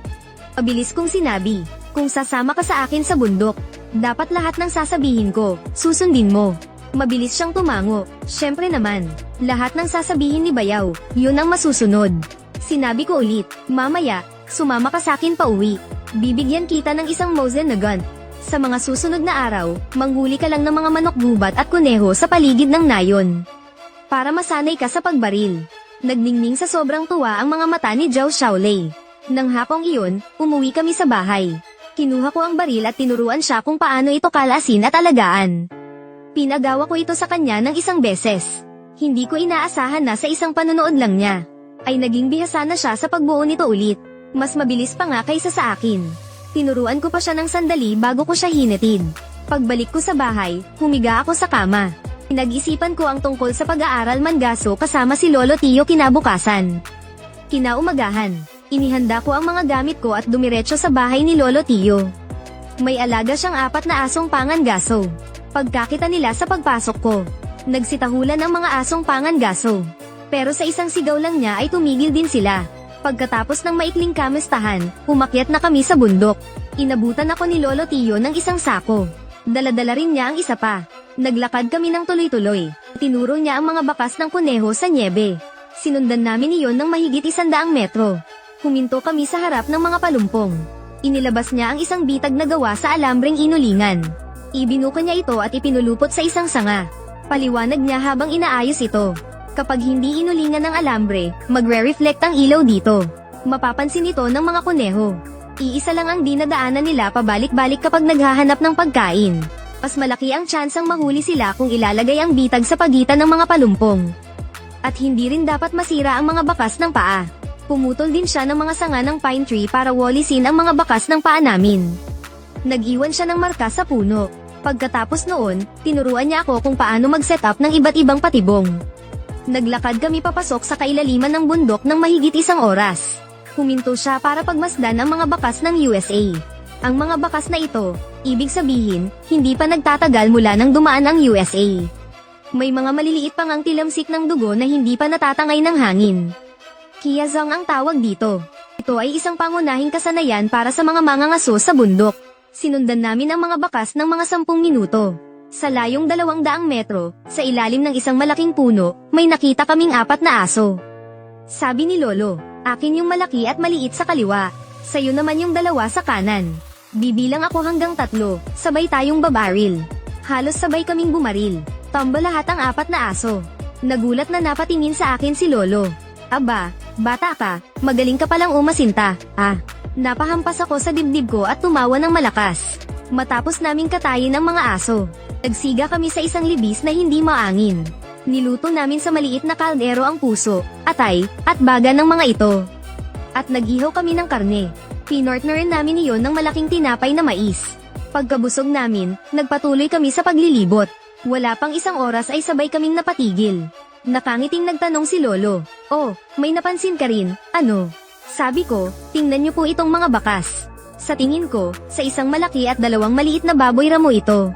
Mabilis kong sinabi, kung sasama ka sa akin sa bundok, dapat lahat ng sasabihin ko, susundin mo. Mabilis siyang tumango. Syempre naman, lahat ng sasabihin ni Bayaw, yun ang masusunod. Sinabi ko ulit, mamaya, sumama ka sa akin pauwi. Bibigyan kita ng isang Mosin na gun. Sa mga susunod na araw, manghuli ka lang ng mga manok gubat at kuneho sa paligid ng nayon. Para masanay ka sa pagbaril. Nagningning sa sobrang tuwa ang mga mata ni Zhao Shaolei. Nang hapong iyon, umuwi kami sa bahay. Kinuha ko ang baril at tinuruan siya kung paano ito kalasin at alagaan. Pinagawa ko ito sa kanya ng 1 beses. Hindi ko inaasahan na sa isang panonood lang niya ay naging bihasa na siya sa pagbuo nito ulit. Mas mabilis pa nga kaysa sa akin. Tinuruan ko pa siya ng sandali bago ko siya hinatid. Pagbalik ko sa bahay, humiga ako sa kama. Pinag-isipan ko ang tungkol sa pag-aaral mangaso kasama si Lolo Tio kinabukasan. Kinaumagahan, inihanda ko ang mga gamit ko at dumiretso sa bahay ni Lolo Tio. May alaga siyang 4 na asong pangangaso. Pagkakita nila sa pagpasok ko, nagsitahulan ang mga asong pangangaso. Pero sa isang sigaw lang niya ay tumigil din sila. Pagkatapos ng maikling kamustahan, umakyat na kami sa bundok. Inabutan ako ni Lolo Tio ng 1 sako. Daladala rin niya ang isa pa. Naglakad kami ng tuloy-tuloy. Tinuro niya ang mga bakas ng kuneho sa nyebe. Sinundan namin iyon ng mahigit 100 metro. Huminto kami sa harap ng mga palumpong. Inilabas niya ang isang bitag na gawa sa alambreng inulingan. Ibinuko niya ito at ipinulupot sa isang sanga. Paliwanag niya habang inaayos ito. Kapag hindi inulingan ng alambre, magre-reflect ang ilaw dito. Mapapansin ito ng mga kuneho. Iisa lang ang dinadaanan nila pabalik-balik kapag naghahanap ng pagkain. Mas malaki ang tsansang mahuli sila kung ilalagay ang bitag sa pagitan ng mga palumpong. At hindi rin dapat masira ang mga bakas ng paa. Pumutol din siya ng mga sanga ng pine tree para walisin ang mga bakas ng paa namin. Nag-iwan siya ng marka sa puno. Pagkatapos noon, tinuruan niya ako kung paano mag-set up ng iba't ibang patibong. Naglakad kami papasok sa kailaliman ng bundok ng mahigit 1 oras. Huminto siya para pagmasdan ang mga bakas ng USA. Ang mga bakas na ito, ibig sabihin, hindi pa nagtatagal mula nang dumaan ang USA. May mga maliliit pang ang tilamsik ng dugo na hindi pa natatangay ng hangin. Kiyazang ang tawag dito. Ito ay isang pangunahing kasanayan para sa mga mangangaso sa bundok. Sinundan namin ang mga bakas ng mga 10 minuto. Sa layong 200 metro, sa ilalim ng isang malaking puno, may nakita kaming 4 na aso. Sabi ni Lolo, akin yung malaki at maliit sa kaliwa. Sa'yo naman yung 2 sa kanan. Bibilang ako hanggang 3, sabay tayong babaril. Halos sabay kaming bumaril. Tamba lahat ang 4 na aso. Nagulat na napatingin sa akin si Lolo. Aba, bata ka, magaling ka palang umasinta. Napahampas ako sa dibdib ko at tumawa ng malakas. Matapos naming katayin ang mga aso, nagsiga kami sa isang libis na hindi maangin. Niluto namin sa maliit na kaldero ang puso, atay, at baga ng mga ito. At nag-ihaw kami ng karne. Pinortner rin namin iyon ng malaking tinapay na mais. Pagkabusog namin, nagpatuloy kami sa paglilibot. Wala pang 1 oras ay sabay kaming napatigil. Nakangiting nagtanong si Lolo, "Oh, may napansin ka rin, ano?" Sabi ko, "Tingnan niyo po itong mga bakas." Sa tingin ko, sa isang malaki at 2 maliit na baboy ramo ito.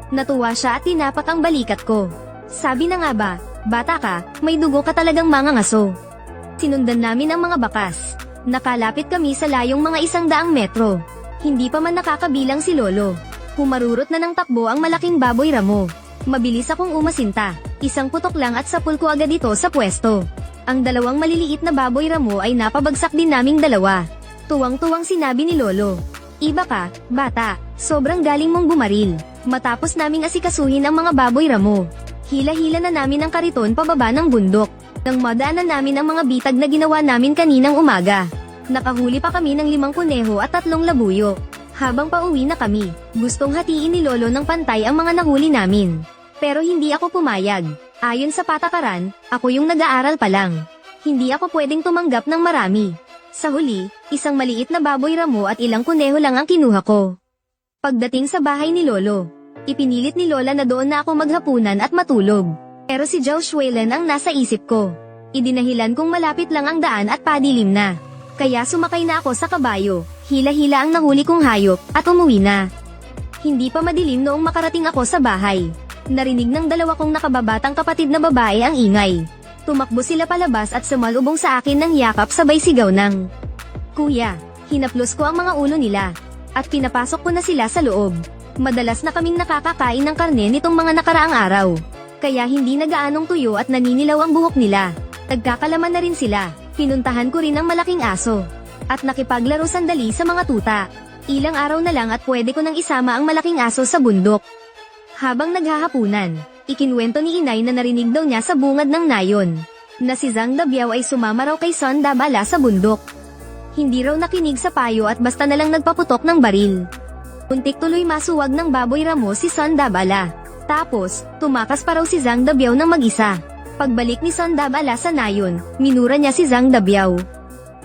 Natuwa siya at tinapak ang balikat ko. Sabi na nga ba, bata ka, may dugo ka talagang mangangaso. Sinundan namin ang mga bakas. Nakalapit kami sa layong mga 100 metro. Hindi pa man nakakabilang si Lolo. Humarurot na ng takbo ang malaking baboy ramo. Mabilis akong umasinta. Isang putok lang at sapul ko agad ito sa pwesto. Ang 2 maliliit na baboy ramo ay napabagsak din naming 2. Tuwang-tuwang sinabi ni Lolo, "Iba ka, bata, sobrang galing mong bumaril." Matapos naming asikasuhin ang mga baboy ramo, hila-hila na namin ang kariton pababa ng bundok. Nang madaanan namin ang mga bitag na ginawa namin kaninang umaga. Nakahuli pa kami ng 5 kuneho at 3 labuyo. Habang pauwi na kami, gustong hatiin ni Lolo ng pantay ang mga nahuli namin. Pero hindi ako pumayag. Ayon sa patakaran, ako yung nag-aaral pa lang. Hindi ako pwedeng tumanggap ng marami. Sa huli, isang maliit na baboy ramo at ilang kuneho lang ang kinuha ko. Pagdating sa bahay ni Lolo, ipinilit ni Lola na doon na ako maghapunan at matulog. Pero si Joshua ang nasa isip ko. Idinahilan kong malapit lang ang daan at padilim na. Kaya sumakay na ako sa kabayo, hila-hila ang nahuli kong hayop, at umuwi na. Hindi pa madilim noong makarating ako sa bahay. Narinig ng 2 kong nakababatang kapatid na babae ang ingay. Tumakbo sila palabas at sumalubong sa akin ng yakap sabay sigaw ng, "Kuya!" Hinaplos ko ang mga ulo nila. At pinapasok ko na sila sa loob. Madalas na kaming nakakakain ng karne nitong mga nakaraang araw. Kaya hindi nagaanong tuyo at naninilaw ang buhok nila. Nagkakalaman na rin sila. Pinuntahan ko rin ang malaking aso. At nakipaglaro sandali sa mga tuta. Ilang araw na lang at pwede ko nang isama ang malaking aso sa bundok. Habang naghahapunan, ikinwento ni inay na narinig daw niya sa bungad ng nayon, na si Zhang Dabiao ay sumama raw kay Son Dabala sa bundok. Hindi raw nakinig sa payo at basta na lang nagpaputok ng baril. Untik tuloy masuwag ng baboy ramo si Son Dabala. Tapos, tumakas pa raw si Zhang Dabiao ng mag-isa. Pagbalik ni Son Dabala sa nayon, minura niya si Zhang Dabiao.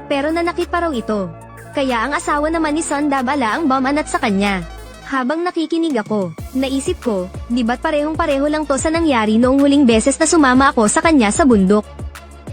Pero nanakit pa raw ito. Kaya ang asawa naman ni Son Dabala ang bumanat sa kanya. Habang nakikinig ako, naisip ko, di ba't parehong-pareho lang to sa nangyari noong huling beses na sumama ako sa kanya sa bundok.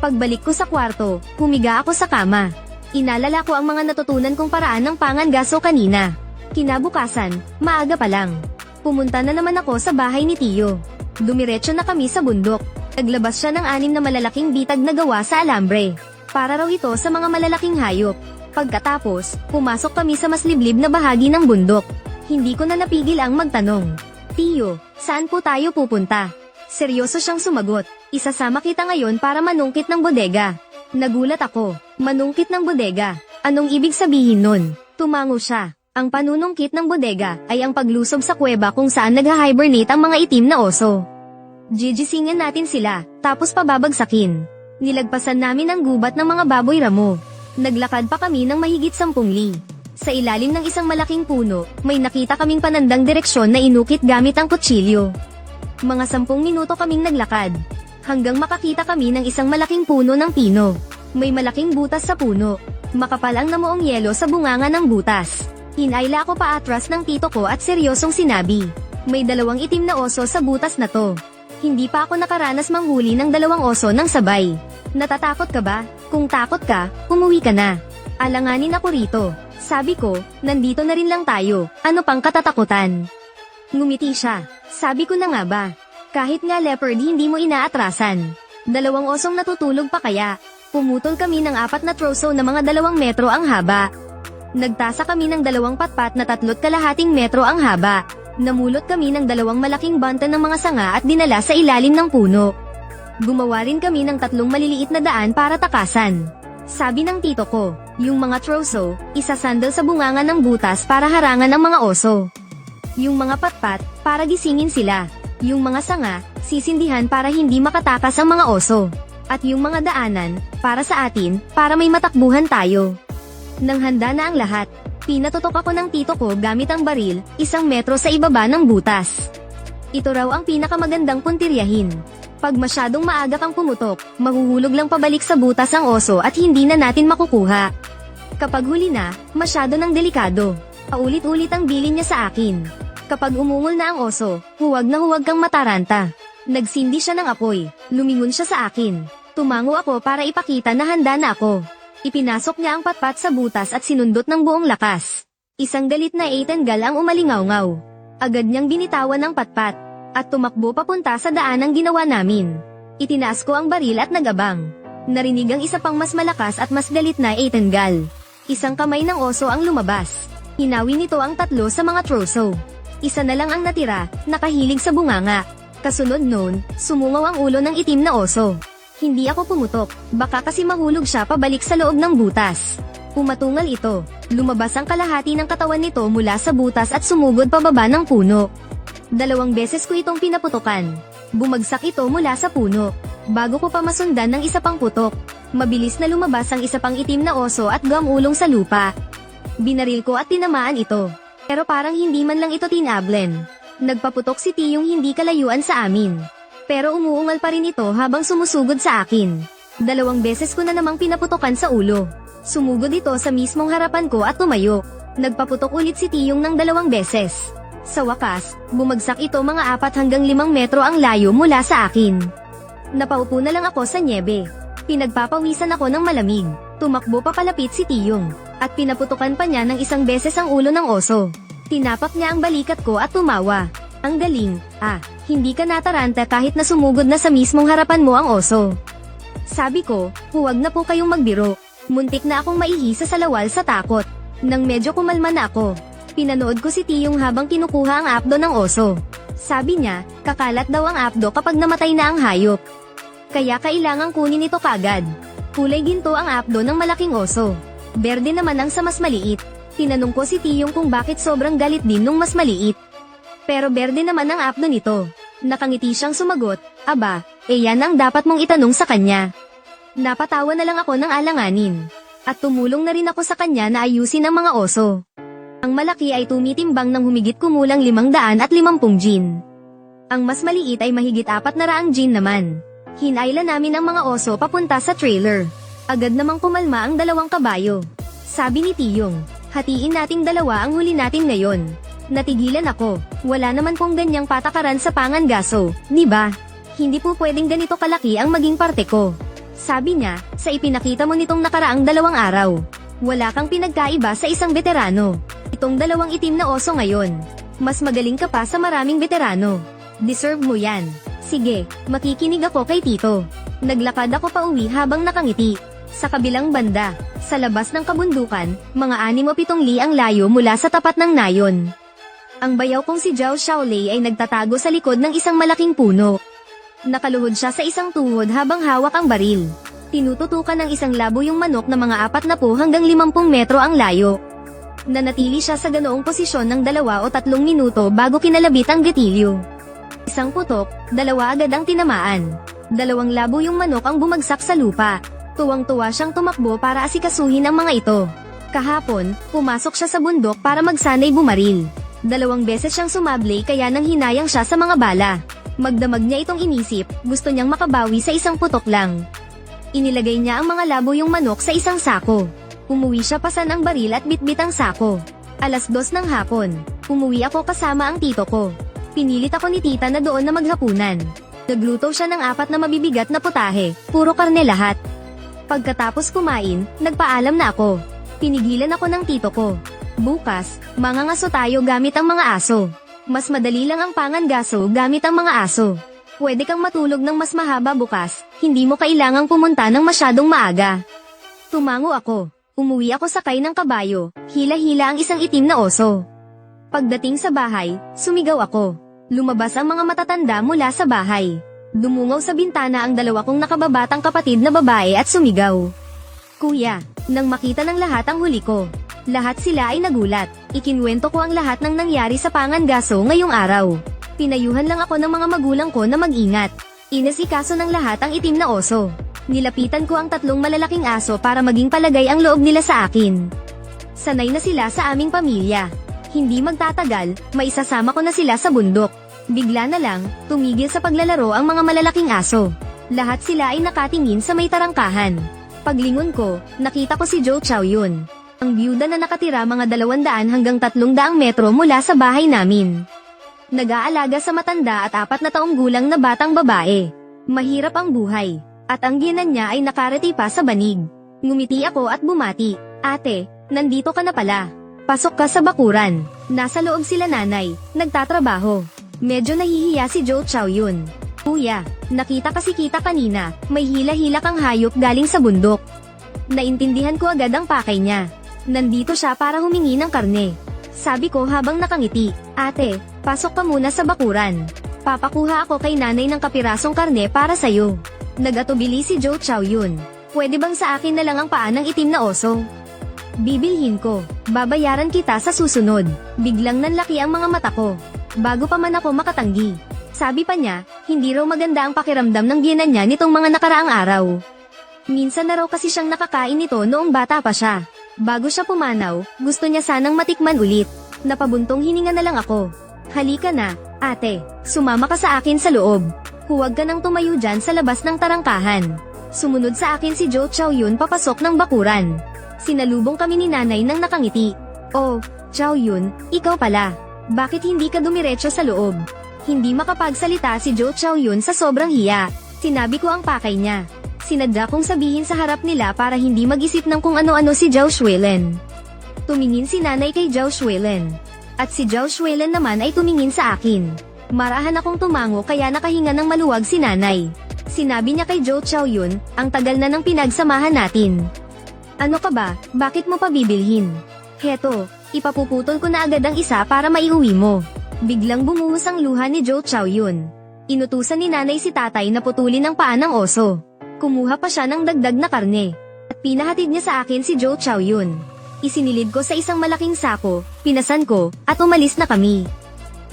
Pagbalik ko sa kwarto, humiga ako sa kama. Inalala ko ang mga natutunan kong paraan ng pangangaso kanina. Kinabukasan, maaga pa lang. Pumunta na naman ako sa bahay ni Tiyo. Dumiretso na kami sa bundok. Naglabas siya ng 6 na malalaking bitag na gawa sa alambre. Para raw ito sa mga malalaking hayop. Pagkatapos, pumasok kami sa mas liblib na bahagi ng bundok. Hindi ko na napigil ang magtanong, "Tiyo, saan po tayo pupunta?" Seryoso siyang sumagot, "Isasama kita ngayon para manungkit ng bodega." Nagulat ako, manungkit ng bodega. Anong ibig sabihin nun? Tumango siya. Ang panunungkit ng bodega ay ang paglusob sa kuweba kung saan nag-hibernate ang mga itim na oso. Gigisingin natin sila, tapos pababagsakin. Nilagpasan namin ang gubat ng mga baboy ramo. Naglakad pa kami ng mahigit 10 li. Sa ilalim ng isang malaking puno, may nakita kaming panandang direksyon na inukit gamit ang kutsilyo. Mga 10 minuto kaming naglakad. Hanggang makakita kami ng isang malaking puno ng pino. May malaking butas sa puno. Makapal ang namuong yelo sa bunganga ng butas. Hinayla ako paatras ng tito ko at seryosong sinabi, "May 2 itim na oso sa butas na to." Hindi pa ako nakaranas manghuli ng 2 oso ng sabay. "Natatakot ka ba? Kung takot ka, umuwi ka na. Alanganin ako rito." Sabi ko, "Nandito na rin lang tayo, ano pang katatakutan?" Ngumiti siya. Sabi ko na nga ba, kahit nga leopard hindi mo inaatrasan. 2 osong natutulog pa kaya. Pumutol kami ng 4 na troso na mga 2 metro ang haba. Nagtasa kami ng 2 patpat na 3.25 metro ang haba. Namulot kami ng 2 malaking banta ng mga sanga at dinala sa ilalim ng puno. Gumawa rin kami ng 3 maliliit na daan para takasan. Sabi ng tito ko, yung mga troso, isasandal sa bunganga ng butas para harangan ang mga oso. Yung mga patpat, para gisingin sila. Yung mga sanga, sisindihan para hindi makatakas ang mga oso. At yung mga daanan, para sa atin, para may matakbuhan tayo. Nang handa na ang lahat, pinatutok ako ng tito ko gamit ang baril, 1 metro sa ibaba ng butas. Ito raw ang pinakamagandang puntiryahin. Pag masyadong maaga kang pumutok, mahuhulog lang pabalik sa butas ang oso at hindi na natin makukuha. Kapag huli na, masyado nang delikado. Paulit-ulit ang bilin niya sa akin. Kapag umungol na ang oso, huwag na huwag kang mataranta. Nagsindi siya ng apoy, lumingon siya sa akin. Tumango ako para ipakita na handa na ako. Ipinasok niya ang patpat sa butas at sinundot ng buong lakas. Isang galit na Eitangal ang umalingaw-ngaw. Agad niyang binitawan ang patpat, at tumakbo papunta sa daan ang ginawa namin. Itinaas ko ang baril at nagabang. Narinig ang isa pang mas malakas at mas galit na Eitangal. Isang kamay ng oso ang lumabas. Hinawi nito ang 3 sa mga troso. Isa na lang ang natira, nakahilig sa bunganga. Kasunod noon, sumungaw ang ulo ng itim na oso. Hindi ako pumutok, baka kasi mahulog siya pabalik sa loob ng butas. Pumatungal ito, lumabas ang kalahati ng katawan nito mula sa butas at sumugod pababa ng puno. 2 beses ko itong pinaputokan. Bumagsak ito mula sa puno. Bago ko pa masundan ng isa pang putok, mabilis na lumabas ang isa pang itim na oso at gumulong sa lupa. Binaril ko at tinamaan ito. Pero parang hindi man lang ito tinablen. Nagpaputok si Tiyong hindi kalayuan sa amin. Pero umuungal pa rin ito habang sumusugod sa akin. 2 beses ko na namang pinaputokan sa ulo. Sumugod ito sa mismong harapan ko at tumayo. Nagpaputok ulit si Tiyong ng 2 beses. Sa wakas, bumagsak ito mga 4 hanggang 5 metro ang layo mula sa akin. Napaupo na lang ako sa nyebe. Pinagpapawisan ako ng malamig. Tumakbo pa palapit si Tiyong. At pinaputukan pa niya ng 1 beses ang ulo ng oso. Tinapak niya ang balikat ko at tumawa. Ang galing, hindi ka nataranta kahit na sumugod na sa mismong harapan mo ang oso. Sabi ko, huwag na po kayong magbiro. Muntik na akong maihisa sa lawal sa takot. Nang medyo kumalma na ako, pinanood ko si Tiyong habang kinukuha ang apdo ng oso. Sabi niya, kakalat daw ang apdo kapag namatay na ang hayop. Kaya kailangang kunin ito kagad. Kulay ginto ang apdo ng malaking oso. Berde naman ang sa mas maliit. Tinanong ko si Tiyong kung bakit sobrang galit din nung mas maliit. Pero berde naman ang apdo nito. Nakangiti siyang sumagot, aba, yan ang dapat mong itanong sa kanya. Napatawa na lang ako ng alanganin. At tumulong na rin ako sa kanya na ayusin ang mga oso. Ang malaki ay tumitimbang ng humigit kumulang 550 gin. Ang mas maliit ay mahigit 400 gin naman. Hinayla namin ang mga oso papunta sa trailer. Agad namang kumalma ang 2 kabayo. Sabi ni Tiyong, hatiin nating 2 ang huli natin ngayon. Natigilan ako, wala naman pong ganyang patakaran sa Pangangaso, di ba? Hindi po pwedeng ganito kalaki ang maging parte ko. Sabi niya, sa ipinakita mo nitong nakaraang 2 araw. Wala kang pinagkaiba sa isang veterano. Itong 2 itim na oso ngayon. Mas magaling ka pa sa maraming veterano. Deserve mo yan. Sige, makikinig ako kay Tito. Naglakad ako pa uwi habang nakangiti. Sa kabilang banda, sa labas ng kabundukan, mga 6 o 7 li ang layo mula sa tapat ng nayon. Ang bayaw kong si Zhao Xiaolei ay nagtatago sa likod ng isang malaking puno. Nakaluhod siya sa isang tuhod habang hawak ang baril. Tinututukan ng isang labo yung manok na mga 40 hanggang 50 metro ang layo. Nanatili siya sa ganoong posisyon ng 2 o 3 minuto bago kinalabit ang gatilyo. Isang putok, 2 agad ang tinamaan. 2 labo yung manok ang bumagsak sa lupa. Tuwang-tuwa siyang tumakbo para asikasuhin ang mga ito. Kahapon, pumasok siya sa bundok para magsanay bumaril. 2 beses siyang sumablay kaya nang hinayang siya sa mga bala. Magdamag niya itong inisip, gusto niyang makabawi sa isang putok lang. Inilagay niya ang mga labo yung manok sa isang sako. Umuwi siya pasan ang baril at bitbit ang sako. 2:00 ng hapon, umuwi ako kasama ang tito ko. Pinilit ako ni tita na doon na maghapunan. Nagluto siya ng 4 na mabibigat na putahe, puro karne lahat. Pagkatapos kumain, nagpaalam na ako. Pinigilan ako ng tito ko. Bukas, mangangaso tayo gamit ang mga aso. Mas madali lang ang pangangaso gamit ang mga aso. Pwede kang matulog ng mas mahaba bukas, hindi mo kailangang pumunta ng masyadong maaga. Tumango ako. Umuwi ako sakay ng kabayo, hila-hila ang isang itim na oso. Pagdating sa bahay, sumigaw ako. Lumabas ang mga matatanda mula sa bahay. Dumungaw sa bintana ang 2 kong nakababatang kapatid na babae at sumigaw. Kuya, nang makita ng lahat ang huli ko. Lahat sila ay nagulat. Ikinwento ko ang lahat ng nangyari sa Pangangaso ngayong araw. Pinayuhan lang ako ng mga magulang ko na mag-ingat. Inasikaso ng lahat ang itim na oso. Nilapitan ko ang 3 malalaking aso para maging palagay ang loob nila sa akin. Sanay na sila sa aming pamilya. Hindi magtatagal, maisasama ko na sila sa bundok. Bigla na lang, tumigil sa paglalaro ang mga malalaking aso. Lahat sila ay nakatingin sa may tarangkahan. Paglingon ko, nakita ko si Zhou Chaoyun. Ang byuda na nakatira mga 200 hanggang 300 metro mula sa bahay namin. Nag-aalaga sa matanda at 4 na taong gulang na batang babae. Mahirap ang buhay. At ang ginan niya ay nakarati pa sa banig. Ngumiti ako at bumati. Ate, nandito ka na pala. Pasok ka sa bakuran. Nasa loob sila nanay, nagtatrabaho. Medyo nahihiya si Zhou Chaoyun. Kuya, nakita kasi kita kanina, may hila-hila kang hayop galing sa bundok. Naintindihan ko agad ang pakay niya. Nandito siya para humingi ng karne. Sabi ko habang nakangiti, ate, pasok ka muna sa bakuran. Papakuha ako kay nanay ng kapirasong karne para sa'yo. Nag-atubili si Zhou Chaoyun. Pwede bang sa akin na lang ang paa ng itim na oso? Bibilhin ko. Babayaran kita sa susunod. Biglang nanlaki ang mga mata ko. Bago pa man ako makatanggi. Sabi pa niya, Hindi raw maganda ang pakiramdam ng biyenan niya nitong mga nakaraang araw. Minsan na raw kasi siyang nakakain nito noong bata pa siya. Bago siya pumanaw, gusto niya sanang matikman ulit. Napabuntong hininga na lang ako. Halika na, ate, sumama ka sa akin sa loob. Huwag ka nang tumayo dyan sa labas ng tarangkahan. Sumunod sa akin si Zhou Xiaoyun papasok ng bakuran. Sinalubong kami ni nanay nang nakangiti. Oh, Xiaoyun, ikaw pala. Bakit hindi ka dumiretso sa loob? Hindi makapagsalita si Zhou Xiaoyun sa sobrang hiya. Sinabi ko ang pakay niya. Sinadya kong sabihin sa harap nila para hindi mag-isip ng kung ano-ano si Zhao Xuelen. Tumingin si nanay kay Zhao Xuelen. At si Zhao Xuelen naman ay tumingin sa akin. Marahan akong tumango kaya nakahinga ng maluwag si nanay. Sinabi niya kay Zhou Xiaoyun, ang tagal na ng pinagsamahan natin. Ano ka ba, bakit mo pa bibilhin? Heto, ipapuputol ko na agad ang isa para maiuwi mo. Biglang bumuhos ang luha ni Zhou Xiaoyun. Inutusan ni nanay si tatay na putulin ang paa ng oso. Kumuha pa siya ng dagdag na karne. At pinahatid niya sa akin si Zhou Xiaoyun. Isinilid ko sa isang malaking sako, pinasan ko, at umalis na kami.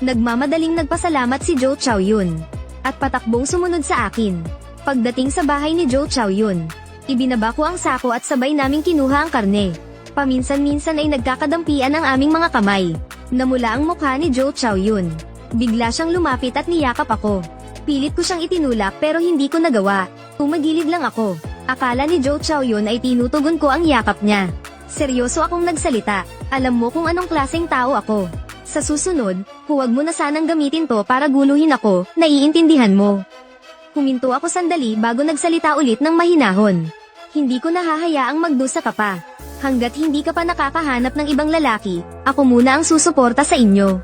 Nagmamadaling nagpasalamat si Zhou Xiaoyun. At patakbong sumunod sa akin. Pagdating sa bahay ni Zhou Xiaoyun, ibinaba ko ang sako at sabay naming kinuha ang karne. Paminsan-minsan ay nagkakadampian ang aming mga kamay. Namula ang mukha ni Zhou Xiaoyun. Bigla siyang lumapit at niyakap ako. Pilit ko siyang itinulak pero hindi ko nagawa. Tumagilid lang ako. Akala ni Zhou Xiaoyun ay tinutugon ko ang yakap niya. Seryoso akong nagsalita. Alam mo kung anong klaseng tao ako. Sa susunod, huwag mo na sanang gamitin to para guluhin ako, naiintindihan mo. Huminto ako sandali bago nagsalita ulit ng mahinahon. Hindi ko nahahayaang magdusa ka pa. Hanggat hindi ka pa nakakahanap ng ibang lalaki, ako muna ang susuporta sa inyo.